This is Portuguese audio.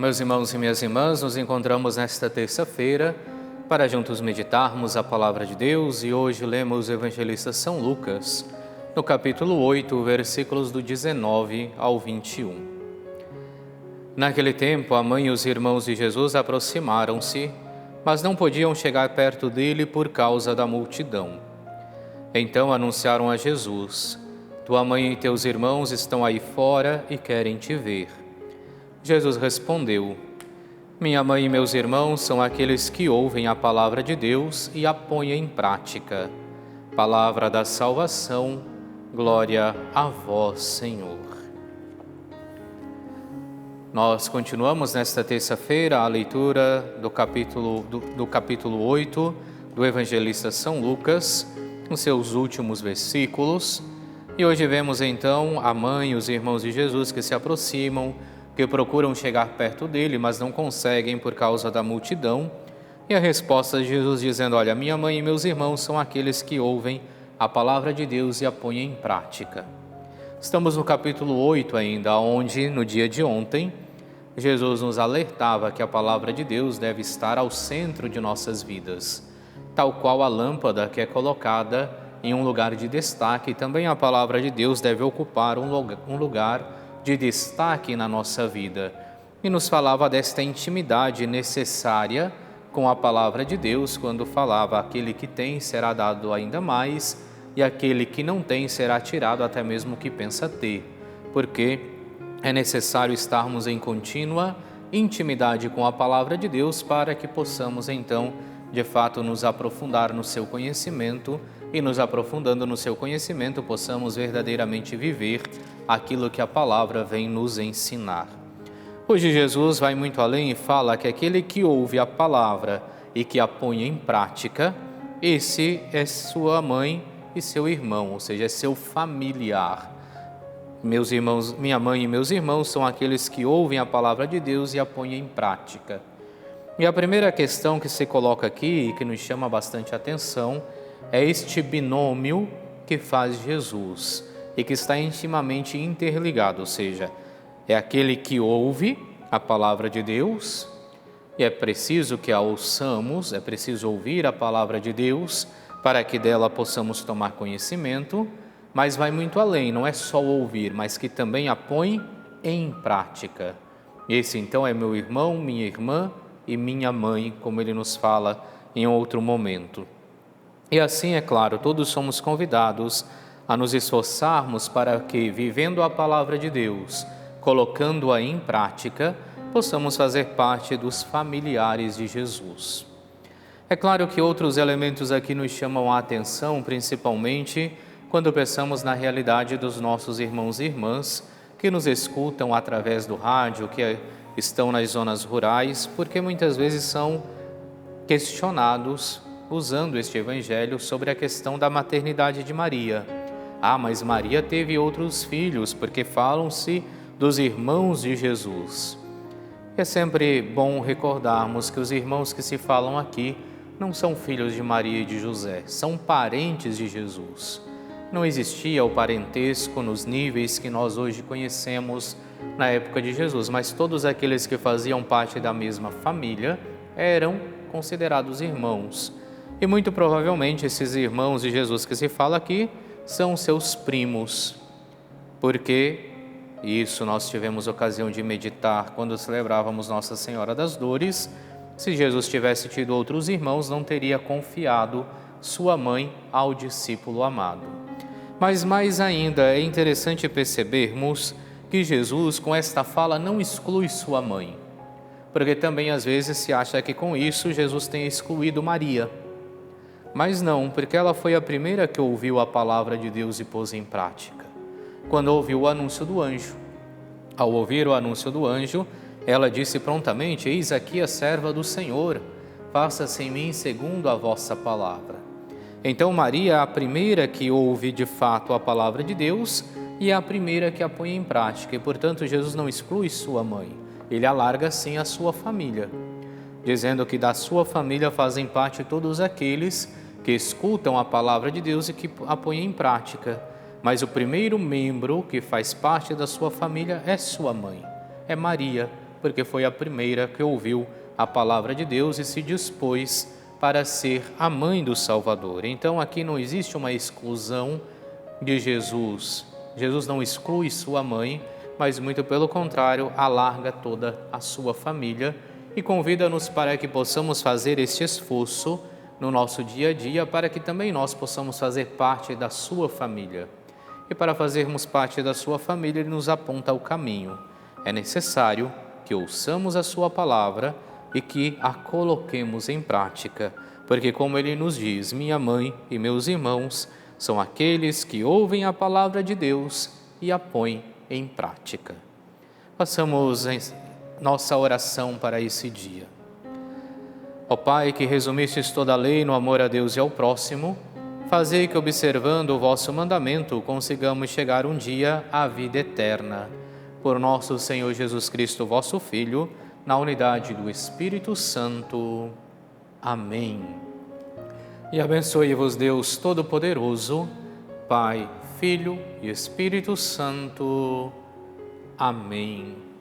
Meus irmãos e minhas irmãs, nos encontramos nesta terça-feira para juntos meditarmos a palavra de Deus e hoje lemos o evangelista São Lucas, no capítulo 8, versículos do 19 ao 21. Naquele tempo, a mãe e os irmãos de Jesus aproximaram-se, mas não podiam chegar perto dele por causa da multidão. Então anunciaram a Jesus: Tua mãe e teus irmãos estão aí fora e querem te ver. Jesus respondeu: Minha mãe e meus irmãos são aqueles que ouvem a palavra de Deus e a põem em prática. Palavra da salvação, glória a vós, Senhor. Nós continuamos nesta terça-feira a leitura do capítulo 8 do evangelista São Lucas, nos seus últimos versículos. E hoje vemos então a mãe e os irmãos de Jesus que se aproximam, que procuram chegar perto dele, mas não conseguem por causa da multidão. E a resposta de Jesus dizendo: Olha, minha mãe e meus irmãos são aqueles que ouvem a palavra de Deus e a põem em prática. Estamos no capítulo 8 ainda, onde no dia de ontem Jesus nos alertava que a palavra de Deus deve estar ao centro de nossas vidas, tal qual a lâmpada que é colocada em um lugar de destaque, também a palavra de Deus deve ocupar um lugar de destaque na nossa vida. E nos falava desta intimidade necessária com a palavra de Deus, quando falava: aquele que tem será dado ainda mais, e aquele que não tem será tirado até mesmo o que pensa ter, porque é necessário estarmos em contínua intimidade com a palavra de Deus para que possamos então, de fato, nos aprofundar no seu conhecimento e nos aprofundando no seu conhecimento possamos verdadeiramente viver aquilo que a palavra vem nos ensinar. Hoje Jesus vai muito além e fala que aquele que ouve a palavra e que a põe em prática, esse é sua mãe e seu irmão, ou seja, é seu familiar. Meus irmãos, minha mãe e meus irmãos são aqueles que ouvem a palavra de Deus e a põem em prática. E a primeira questão que se coloca aqui e que nos chama bastante atenção é este binômio que faz Jesus e que está intimamente interligado, ou seja, é aquele que ouve a palavra de Deus, e é preciso que a ouçamos, é preciso ouvir a palavra de Deus para que dela possamos tomar conhecimento, mas vai muito além, não é só ouvir, mas que também a põe em prática. Esse então é meu irmão, minha irmã e minha mãe, como ele nos fala em outro momento. E assim, é claro, todos somos convidados a nos esforçarmos para que, vivendo a palavra de Deus, colocando-a em prática, possamos fazer parte dos familiares de Jesus. É claro que outros elementos aqui nos chamam a atenção, principalmente quando pensamos na realidade dos nossos irmãos e irmãs que nos escutam através do rádio, que estão nas zonas rurais, porque muitas vezes são questionados usando este evangelho sobre a questão da maternidade de Maria. Ah, mas Maria teve outros filhos, porque falam-se dos irmãos de Jesus. É sempre bom recordarmos que os irmãos que se falam aqui não são filhos de Maria e de José, são parentes de Jesus. Não existia o parentesco nos níveis que nós hoje conhecemos na época de Jesus, mas todos aqueles que faziam parte da mesma família eram considerados irmãos. E muito provavelmente esses irmãos de Jesus que se fala aqui são seus primos, porque isso nós tivemos ocasião de meditar quando celebrávamos Nossa Senhora das Dores. Se Jesus tivesse tido outros irmãos, não teria confiado sua mãe ao discípulo amado. Mas mais ainda é interessante percebermos que Jesus com esta fala não exclui sua mãe, porque também às vezes se acha que com isso Jesus tem excluído Maria. Mas não, porque ela foi a primeira que ouviu a palavra de Deus e pôs em prática, quando ouviu o anúncio do anjo. Ao ouvir o anúncio do anjo, ela disse prontamente: Eis aqui a serva do Senhor, faça-se em mim segundo a vossa palavra. Então Maria é a primeira que ouve de fato a palavra de Deus e é a primeira que a põe em prática. E portanto Jesus não exclui sua mãe, ele alarga sim a sua família, dizendo que da sua família fazem parte todos aqueles que escutam a palavra de Deus e que a põem em prática. Mas o primeiro membro que faz parte da sua família é sua mãe, é Maria, porque foi a primeira que ouviu a palavra de Deus e se dispôs para ser a mãe do Salvador. Então aqui não existe uma exclusão de Jesus. Jesus não exclui sua mãe, mas muito pelo contrário, alarga toda a sua família e convida-nos para que possamos fazer este esforço no nosso dia a dia, para que também nós possamos fazer parte da sua família. E para fazermos parte da sua família, Ele nos aponta o caminho. É necessário que ouçamos a sua palavra e que a coloquemos em prática, porque como Ele nos diz, minha mãe e meus irmãos são aqueles que ouvem a palavra de Deus e a põem em prática. Façamos nossa oração para esse dia. Ó Pai, que resumistes toda a lei no amor a Deus e ao próximo, fazei que, observando o vosso mandamento, consigamos chegar um dia à vida eterna. Por nosso Senhor Jesus Cristo, vosso Filho, na unidade do Espírito Santo. Amém. E abençoe-vos Deus Todo-Poderoso, Pai, Filho e Espírito Santo. Amém.